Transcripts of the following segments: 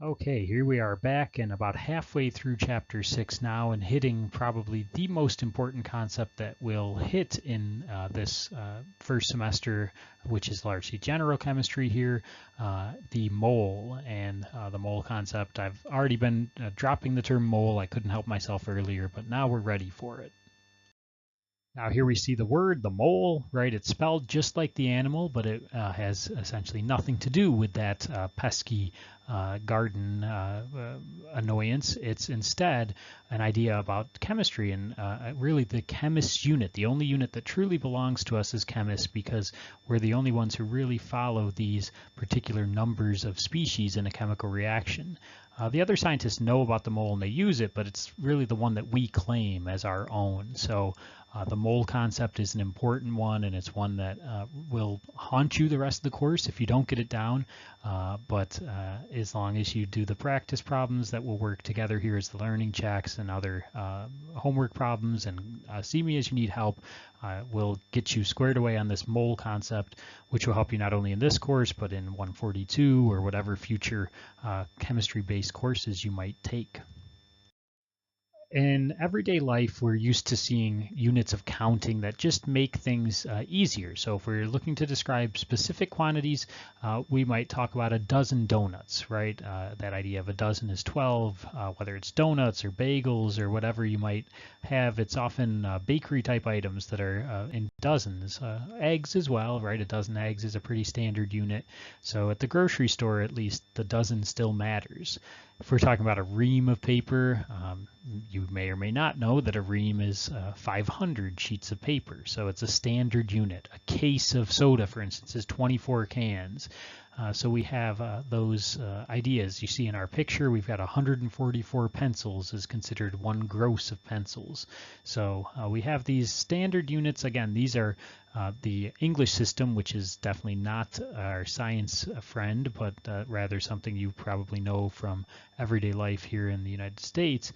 Okay, here we are back and about halfway through chapter 6 now and hitting probably the most important concept that we'll hit in this first semester, which is largely general chemistry here, the mole and the mole concept. I've already been dropping the term mole. I couldn't help myself earlier, but now we're ready for it. Now here we see the word, the mole, right? It's spelled just like the animal, but it has essentially nothing to do with that pesky garden annoyance. It's instead an idea about chemistry and really the chemist's unit. The only unit that truly belongs to us as chemists, because we're the only ones who really follow these particular numbers of species in a chemical reaction. The other scientists know about the mole and they use it, but it's really the one that we claim as our own. So the mole concept is an important one, and it's one that will haunt you the rest of the course if you don't get it down. But as long as you do the practice problems that will work together here as the learning checks and other homework problems, and see me as you need help, we'll get you squared away on this mole concept, which will help you not only in this course, but in 142 or whatever future chemistry-based courses you might take. In everyday life, we're used to seeing units of counting that just make things easier. So if we're looking to describe specific quantities, we might talk about a dozen donuts, right? That idea of a dozen is 12, whether it's donuts or bagels or whatever you might have. It's often bakery type items that are in dozens. Eggs as well, right? A dozen eggs is a pretty standard unit. So at the grocery store, at least, the dozen still matters. If we're talking about a ream of paper, you may or may not know that a ream is 500 sheets of paper. So it's a standard unit. A case of soda, for instance, is 24 cans. So we have those ideas. You see in our picture, we've got 144 pencils is considered one gross of pencils. So we have these standard units. Again, these are the English system, which is definitely not our science friend, but rather something you probably know from everyday life here in the United States.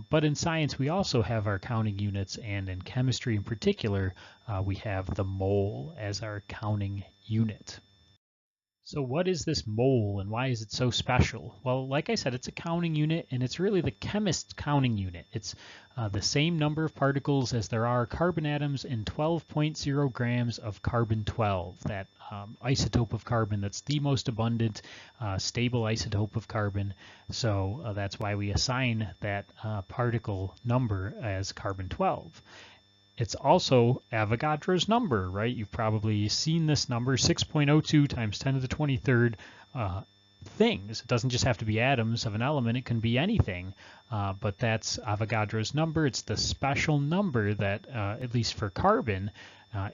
But in science, we also have our counting units, and in chemistry in particular, we have the mole as our counting unit. So what is this mole and why is it so special? Well, like I said, it's a counting unit, and it's really the chemist's counting unit. It's the same number of particles as there are carbon atoms in 12.0 grams of carbon-12, that isotope of carbon that's the most abundant, stable isotope of carbon. So that's why we assign that particle number as carbon-12. It's also Avogadro's number, right? You've probably seen this number, 6.02 times 10 to the 23rd things. It doesn't just have to be atoms of an element, it can be anything, but that's Avogadro's number. It's the special number that, at least for carbon,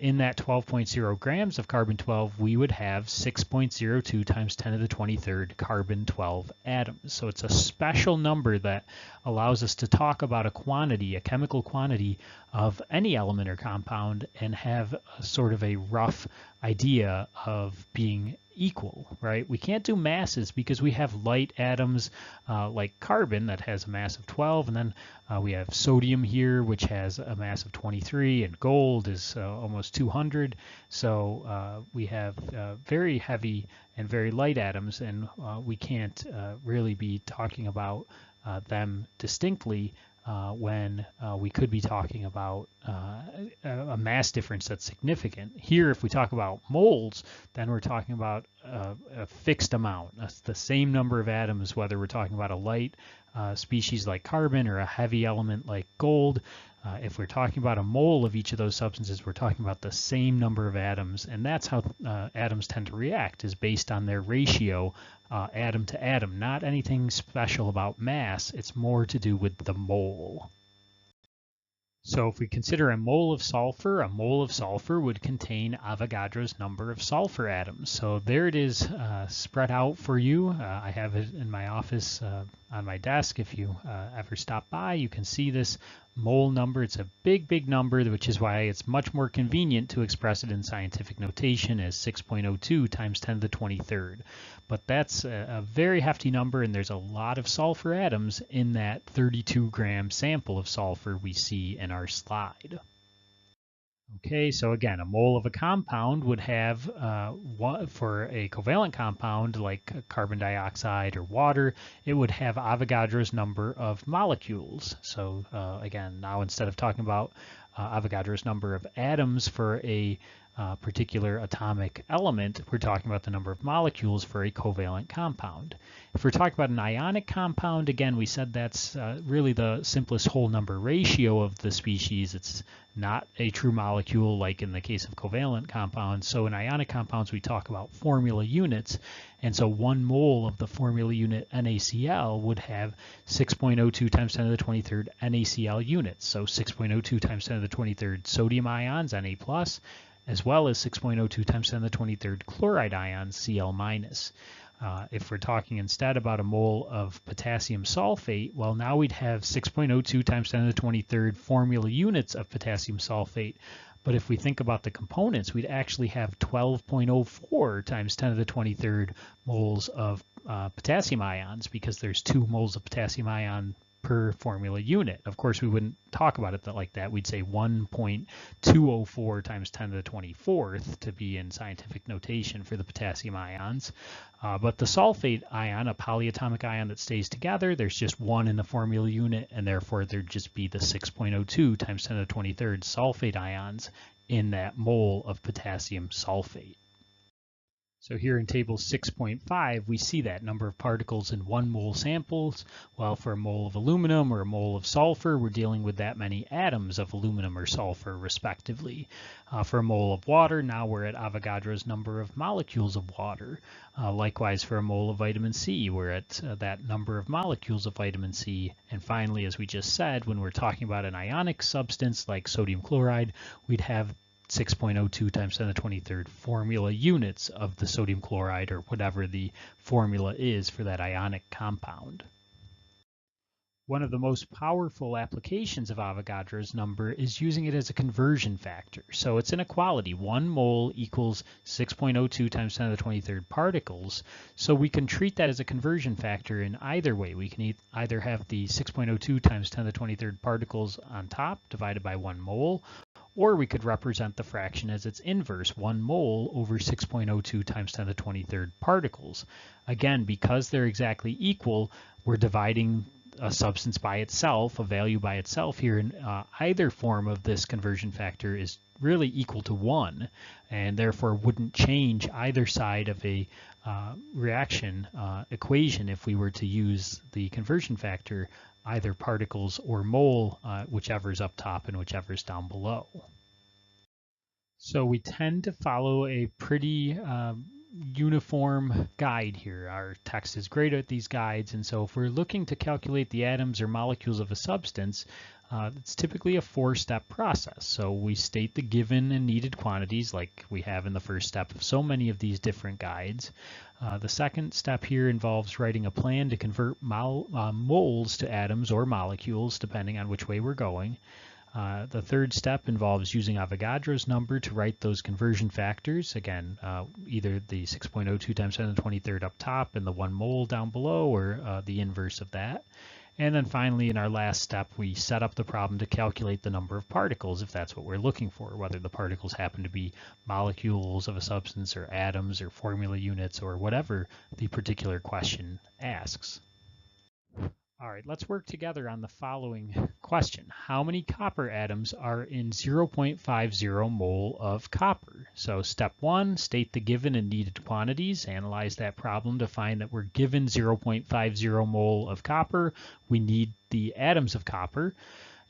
in that 12.0 grams of carbon-12, we would have 6.02 times 10 to the 23rd carbon-12 atoms. So it's a special number that allows us to talk about a quantity, a chemical quantity of any element or compound, and have a sort of a rough idea of being equal, right? We can't do masses because we have light atoms like carbon that has a mass of 12, and then we have sodium here, which has a mass of 23, and gold is almost 200. So we have very heavy and very light atoms, and we can't really be talking about them distinctly when we could be talking about a mass difference that's significant. Here, if we talk about moles, then we're talking about a fixed amount. That's the same number of atoms, whether we're talking about a light species like carbon or a heavy element like gold. If we're talking about a mole of each of those substances, we're talking about the same number of atoms, and that's how atoms tend to react, is based on their ratio atom to atom. Not anything special about mass, it's more to do with the mole. So if we consider a mole of sulfur would contain Avogadro's number of sulfur atoms. So there it is spread out for you. I have it in my office on my desk. If you ever stop by, you can see this mole number. It's a big, big number, which is why it's much more convenient to express it in scientific notation as 6.02 times 10 to the 23rd. But that's a very hefty number, and there's a lot of sulfur atoms in that 32-gram sample of sulfur we see in our slide. Okay, so again, a mole of a compound would have, for a covalent compound like carbon dioxide or water, it would have Avogadro's number of molecules. So again, now instead of talking about Avogadro's number of atoms for a particular atomic element, we're talking about the number of molecules for a covalent compound. If we're talking about an ionic compound, again, we said that's really the simplest whole number ratio of the species. It's not a true molecule like in the case of covalent compounds. So in ionic compounds, we talk about formula units. And so 1 mole of the formula unit NaCl would have 6.02 times 10 to the 23rd NaCl units. So 6.02 times 10 to the 23rd sodium ions, Na+, as well as 6.02 times 10 to the 23rd chloride ions, Cl-. If we're talking instead about a mole of potassium sulfate, well, now we'd have 6.02 times 10 to the 23rd formula units of potassium sulfate. But if we think about the components, we'd actually have 12.04 times 10 to the 23rd moles of potassium ions, because there's 2 moles of potassium ion per formula unit. Of course, we wouldn't talk about it like that. We'd say 1.204 times 10 to the 24th to be in scientific notation for the potassium ions. But the sulfate ion, a polyatomic ion that stays together, there's just 1 in the formula unit, and therefore there'd just be the 6.02 times 10 to the 23rd sulfate ions in that mole of potassium sulfate. So here in table 6.5, we see that number of particles in 1 mole samples. Well, for a mole of aluminum or a mole of sulfur, we're dealing with that many atoms of aluminum or sulfur, respectively. For a mole of water, now we're at Avogadro's number of molecules of water. Likewise, for a mole of vitamin C, we're at that number of molecules of vitamin C. And finally, as we just said, when we're talking about an ionic substance like sodium chloride, we'd have 6.02 times 10 to the 23rd formula units of the sodium chloride, or whatever the formula is for that ionic compound. One of the most powerful applications of Avogadro's number is using it as a conversion factor. So it's an equality. 1 mole equals 6.02 times 10 to the 23rd particles. So we can treat that as a conversion factor in either way. We can either have the 6.02 times 10 to the 23rd particles on top divided by 1 mole, or we could represent the fraction as its inverse, 1 mole over 6.02 times 10 to the 23rd particles. Again, because they're exactly equal, we're dividing a substance by itself, a value by itself here, and either form of this conversion factor is really equal to 1, and therefore wouldn't change either side of a reaction equation if we were to use the conversion factor, either particles or mole, whichever's up top and whichever's down below. So we tend to follow a pretty uniform guide here. Our text is great at these guides, and so if we're looking to calculate the atoms or molecules of a substance, it's typically a 4-step process. So we state the given and needed quantities like we have in the first step of so many of these different guides. The second step here involves writing a plan to convert moles to atoms or molecules, depending on which way we're going. The third step involves using Avogadro's number to write those conversion factors. Again, either the 6.02 times 10 to the 23rd up top and the 1 mole down below, or the inverse of that. And then finally, in our last step, we set up the problem to calculate the number of particles, if that's what we're looking for, whether the particles happen to be molecules of a substance or atoms or formula units or whatever the particular question asks. All right, let's work together on the following question. How many copper atoms are in 0.50 mole of copper? So step 1, state the given and needed quantities. Analyze that problem to find that we're given 0.50 mole of copper. We need the atoms of copper.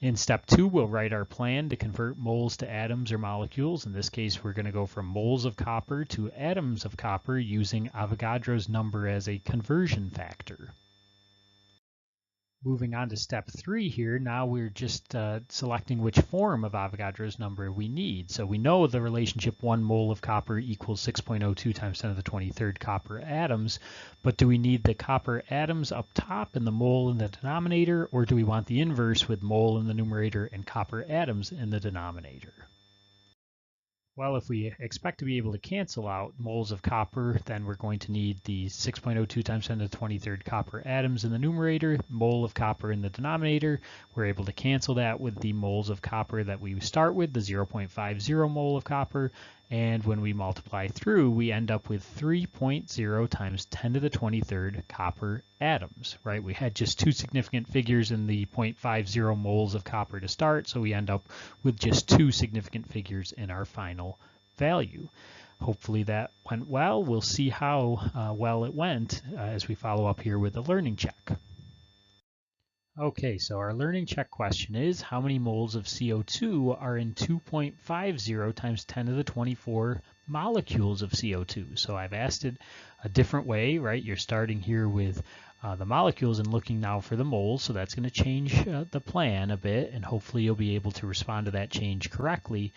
In step 2, we'll write our plan to convert moles to atoms or molecules. In this case, we're going to go from moles of copper to atoms of copper using Avogadro's number as a conversion factor. Moving on to step 3 here, now we're just selecting which form of Avogadro's number we need. So we know the relationship 1 mole of copper equals 6.02 times 10 to the 23rd copper atoms, but do we need the copper atoms up top and the mole in the denominator, or do we want the inverse with mole in the numerator and copper atoms in the denominator? Well, if we expect to be able to cancel out moles of copper, then we're going to need the 6.02 times 10 to the 23rd copper atoms in the numerator, mole of copper in the denominator. We're able to cancel that with the moles of copper that we start with, the 0.50 mole of copper. And when we multiply through, we end up with 3.0 times 10 to the 23rd copper atoms, right? We had just two significant figures in the 0.50 moles of copper to start, so we end up with just two significant figures in our final value. Hopefully that went well. We'll see how well it went as we follow up here with the learning check. Okay, so our learning check question is, how many moles of CO2 are in 2.50 times 10 to the 24 molecules of CO2? So I've asked it a different way, right? You're starting here with the molecules and looking now for the moles, so that's going to change the plan a bit, and hopefully you'll be able to respond to that change correctly.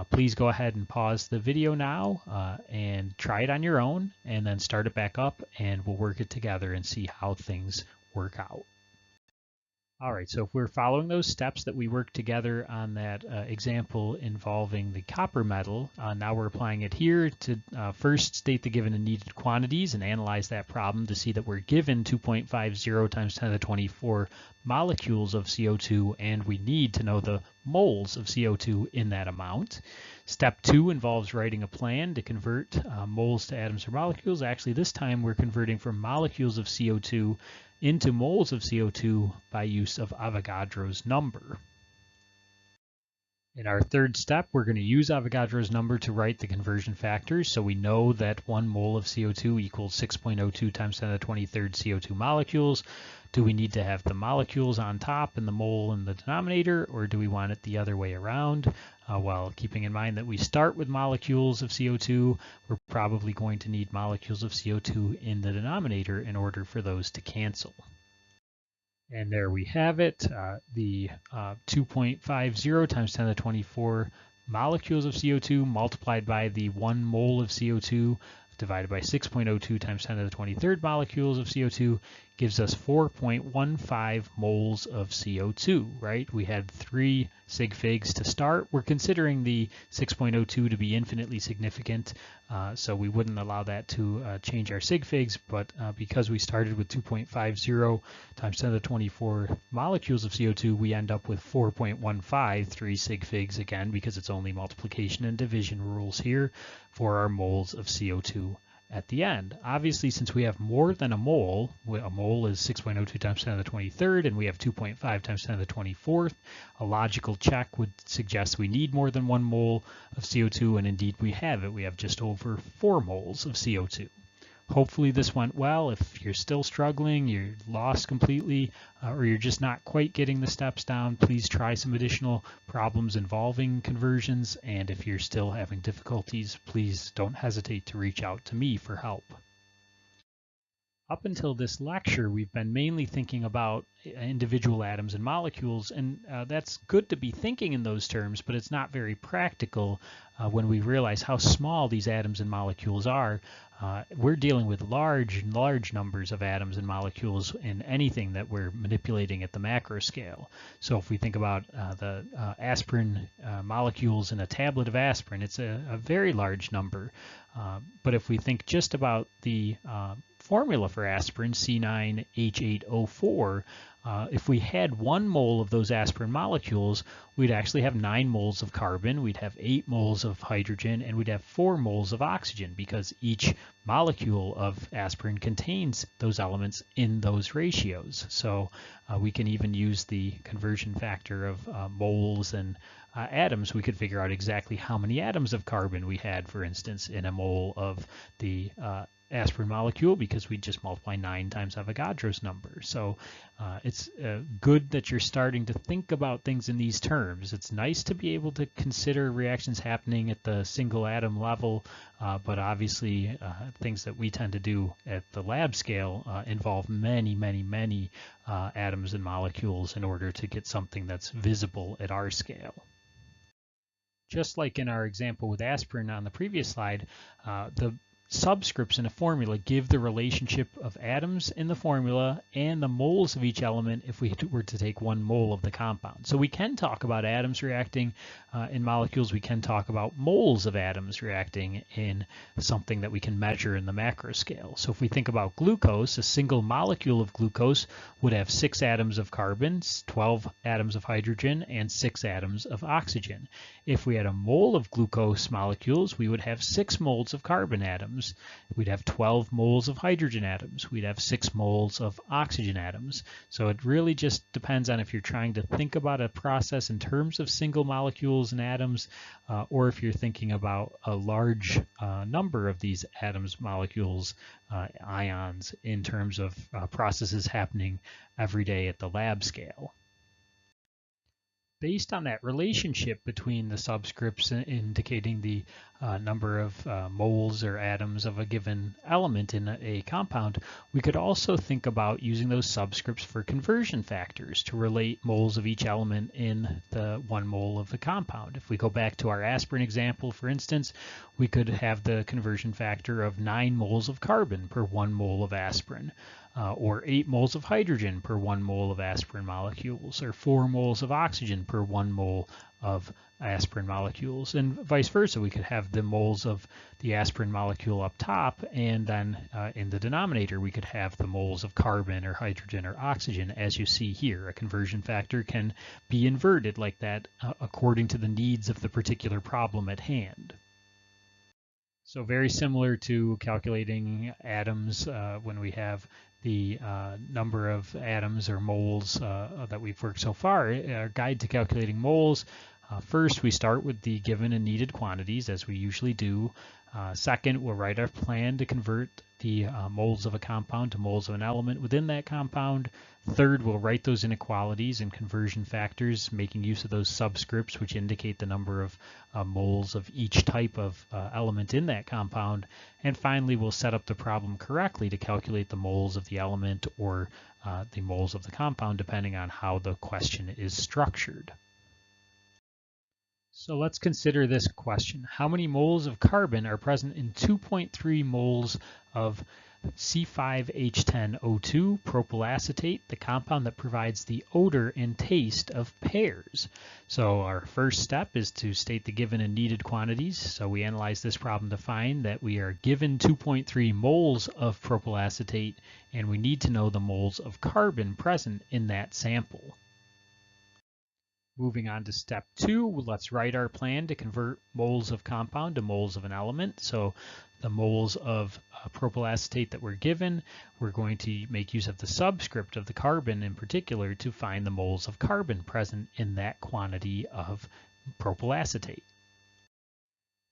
Please go ahead and pause the video now and try it on your own, and then start it back up, and we'll work it together and see how things work out. All right, so if we're following those steps that we worked together on that example involving the copper metal, now we're applying it here to first state the given and needed quantities and analyze that problem to see that we're given 2.50 times 10 to the 24 molecules of CO2, and we need to know the moles of CO2 in that amount. Step 2 involves writing a plan to convert moles to atoms or molecules. Actually, this time we're converting from molecules of CO2 into moles of CO2 by use of Avogadro's number. In our third step, we're going to use Avogadro's number to write the conversion factors, so we know that 1 mole of CO2 equals 6.02 times 10 to the 23rd CO2 molecules. Do we need to have the molecules on top and the mole in the denominator, or do we want it the other way around? Well, keeping in mind that we start with molecules of CO2, we're probably going to need molecules of CO2 in the denominator in order for those to cancel. And there we have it, the 2.50 times 10 to the 24 molecules of CO2 multiplied by the 1 mole of CO2 divided by 6.02 times 10 to the 23rd molecules of CO2 gives us 4.15 moles of CO2, right? We had 3 sig figs to start. We're considering the 6.02 to be infinitely significant, so we wouldn't allow that to change our sig figs, but because we started with 2.50 times 10 to the 24 molecules of CO2, we end up with 4.15 sig figs again, because it's only multiplication and division rules here for our moles of CO2 at the end. Obviously, since we have more than a mole is 6.02 times 10 to the 23rd, and we have 2.5 times 10 to the 24th, a logical check would suggest we need more than 1 mole of CO2, and indeed we have it. We have just over 4 moles of CO2. Hopefully this went well. If you're still struggling, you're lost completely, or you're just not quite getting the steps down, please try some additional problems involving conversions. And if you're still having difficulties, please don't hesitate to reach out to me for help. Up until this lecture, we've been mainly thinking about individual atoms and molecules, and that's good to be thinking in those terms, but it's not very practical when we realize how small these atoms and molecules are. We're dealing with large numbers of atoms and molecules in anything that we're manipulating at the macro scale. So if we think about the aspirin molecules in a tablet of aspirin, it's a very large number. But if we think just about the formula for aspirin, C9H8O4, if we had 1 mole of those aspirin molecules, we'd actually have 9 moles of carbon, we'd have 8 moles of hydrogen, and we'd have 4 moles of oxygen, because each molecule of aspirin contains those elements in those ratios. So we can even use the conversion factor of moles and atoms. We could figure out exactly how many atoms of carbon we had, for instance, in a mole of the aspirin molecule, because we just multiply 9 times Avogadro's number. So it's good that you're starting to think about things in these terms. It's nice to be able to consider reactions happening at the single atom level, but obviously things that we tend to do at the lab scale involve many atoms and molecules in order to get something that's visible at our scale. Just like in our example with aspirin on the previous slide, the subscripts in a formula give the relationship of atoms in the formula and the moles of each element if we were to take 1 mole of the compound. So we can talk about atoms reacting in molecules. We can talk about moles of atoms reacting in something that we can measure in the macro scale. So if we think about glucose, a single molecule of glucose would have 6 atoms of carbon, 12 atoms of hydrogen, and 6 atoms of oxygen. If we had a mole of glucose molecules, we would have 6 moles of carbon atoms. We'd have 12 moles of hydrogen atoms. We'd have 6 moles of oxygen atoms. So it really just depends on if you're trying to think about a process in terms of single molecules and atoms, or if you're thinking about a large number of these atoms, molecules, ions in terms of processes happening every day at the lab scale. Based on that relationship between the subscripts indicating the number of moles or atoms of a given element in a compound, we could also think about using those subscripts for conversion factors to relate moles of each element in the 1 mole of the compound. If we go back to our aspirin example, for instance, we could have the conversion factor of 9 moles of carbon per 1 mole of aspirin. Or 8 moles of hydrogen per 1 mole of aspirin molecules, or 4 moles of oxygen per 1 mole of aspirin molecules, and vice versa. We could have the moles of the aspirin molecule up top, and then in the denominator we could have the moles of carbon or hydrogen or oxygen, as you see here. A conversion factor can be inverted like that according to the needs of the particular problem at hand. So very similar to calculating atoms when we have the number of atoms or moles that we've worked so far. Our guide to calculating moles, first we start with the given and needed quantities, as we usually do. Second, we'll write our plan to convert the moles of a compound to moles of an element within that compound. Third, we'll write those inequalities and conversion factors, making use of those subscripts, which indicate the number of moles of each type of element in that compound. And finally, we'll set up the problem correctly to calculate the moles of the element or the moles of the compound, depending on how the question is structured. So let's consider this question. How many moles of carbon are present in 2.3 moles of C5H10O2 propyl acetate, the compound that provides the odor and taste of pears? So our first step is to state the given and needed quantities. So we analyze this problem to find that we are given 2.3 moles of propyl acetate, and we need to know the moles of carbon present in that sample. Moving on to step 2, let's write our plan to convert moles of compound to moles of an element. So the moles of propyl acetate that we're given, we're going to make use of the subscript of the carbon in particular to find the moles of carbon present in that quantity of propyl acetate.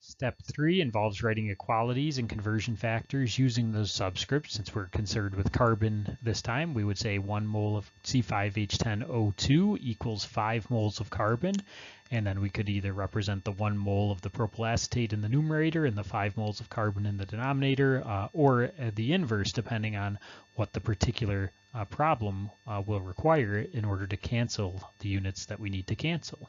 Step 3 involves writing equalities and conversion factors using those subscripts. Since we're concerned with carbon this time, we would say 1 mole of C5H10O2 equals 5 moles of carbon. And then we could either represent the 1 mole of the propyl acetate in the numerator and the 5 moles of carbon in the denominator, or the inverse, depending on what the particular problem will require in order to cancel the units that we need to cancel.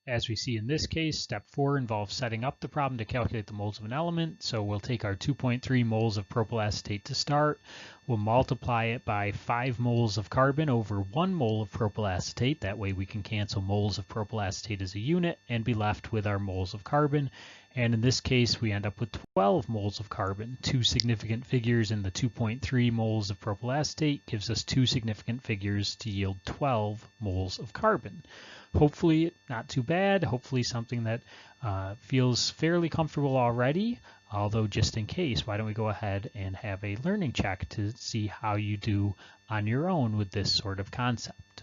As we see in this case, step 4 involves setting up the problem to calculate the moles of an element. So we'll take our 2.3 moles of propyl acetate to start. We'll multiply it by 5 moles of carbon over 1 mole of propyl acetate. That way we can cancel moles of propyl acetate as a unit and be left with our moles of carbon. And in this case, we end up with 12 moles of carbon. 2 significant figures in the 2.3 moles of propyl acetate gives us 2 significant figures to yield 12 moles of carbon. Hopefully not too bad, hopefully something that feels fairly comfortable already, although just in case, why don't we go ahead and have a learning check to see how you do on your own with this sort of concept.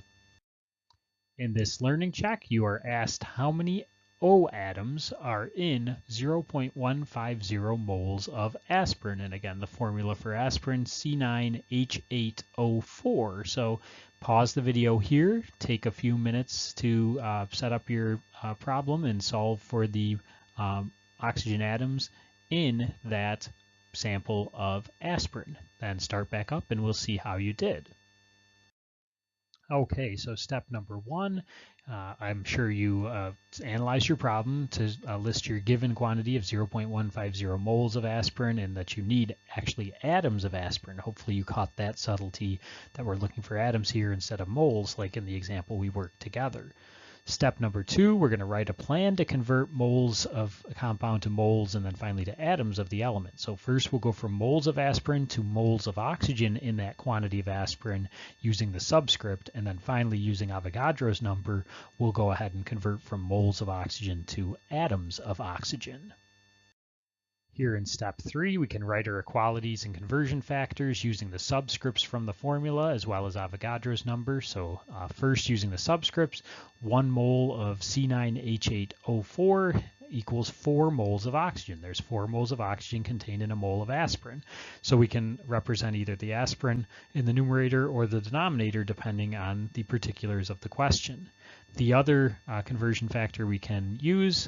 In this learning check, you are asked how many O atoms are in 0.150 moles of aspirin. And again, the formula for aspirin, C9H8O4. So pause the video here, take a few minutes to set up your problem and solve for the oxygen atoms in that sample of aspirin. Then start back up and we'll see how you did. Okay, so step number one, I'm sure you analyze your problem to list your given quantity of 0.150 moles of aspirin and that you need actually atoms of aspirin. Hopefully you caught that subtlety that we're looking for atoms here instead of moles like in the example we worked together. Step number two, we're going to write a plan to convert moles of a compound to moles and then finally to atoms of the element. So first we'll go from moles of aspirin to moles of oxygen in that quantity of aspirin using the subscript, and then finally using Avogadro's number, we'll go ahead and convert from moles of oxygen to atoms of oxygen. Here in step 3, we can write our equalities and conversion factors using the subscripts from the formula as well as Avogadro's number. So first, using the subscripts, 1 mole of C9H8O4 equals 4 moles of oxygen. There's 4 moles of oxygen contained in a mole of aspirin. So we can represent either the aspirin in the numerator or the denominator depending on the particulars of the question. The other conversion factor we can use,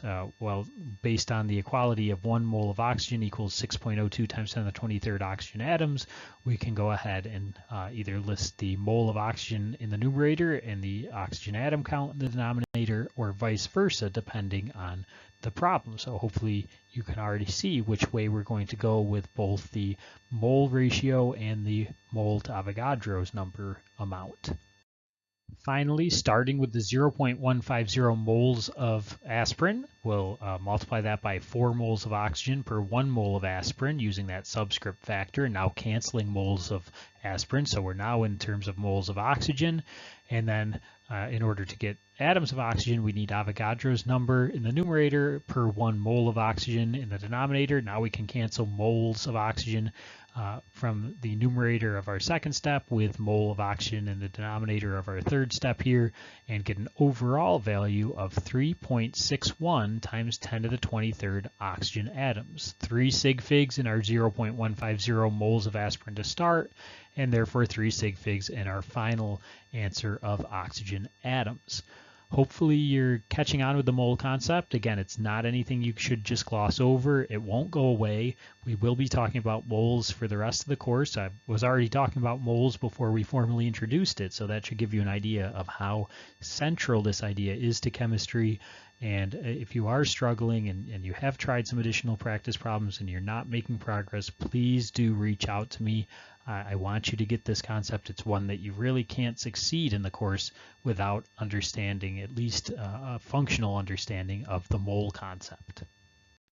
based on the equality of 1 mole of oxygen equals 6.02 times 10 to the 23rd oxygen atoms, we can go ahead and either list the mole of oxygen in the numerator and the oxygen atom count in the denominator, or vice versa, depending on the problem. So hopefully you can already see which way we're going to go with both the mole ratio and the mole to Avogadro's number amount. Finally, starting with the 0.150 moles of aspirin, we'll multiply that by 4 moles of oxygen per 1 mole of aspirin using that subscript factor, now canceling moles of aspirin. So we're now in terms of moles of oxygen. And then in order to get atoms of oxygen, we need Avogadro's number in the numerator per 1 mole of oxygen in the denominator. Now we can cancel moles of oxygen from the numerator of our second step with mole of oxygen in the denominator of our third step here, and get an overall value of 3.61 times 10 to the 23rd oxygen atoms. 3 sig figs in our 0.150 moles of aspirin to start, and therefore 3 sig figs in our final answer of oxygen atoms. Hopefully you're catching on with the mole concept. Again, it's not anything you should just gloss over. It won't go away. We will be talking about moles for the rest of the course. I was already talking about moles before we formally introduced it, so that should give you an idea of how central this idea is to chemistry. And if you are struggling and you have tried some additional practice problems and you're not making progress, please do reach out to me. I want you to get this concept. It's one that you really can't succeed in the course without understanding, at least a functional understanding of the mole concept.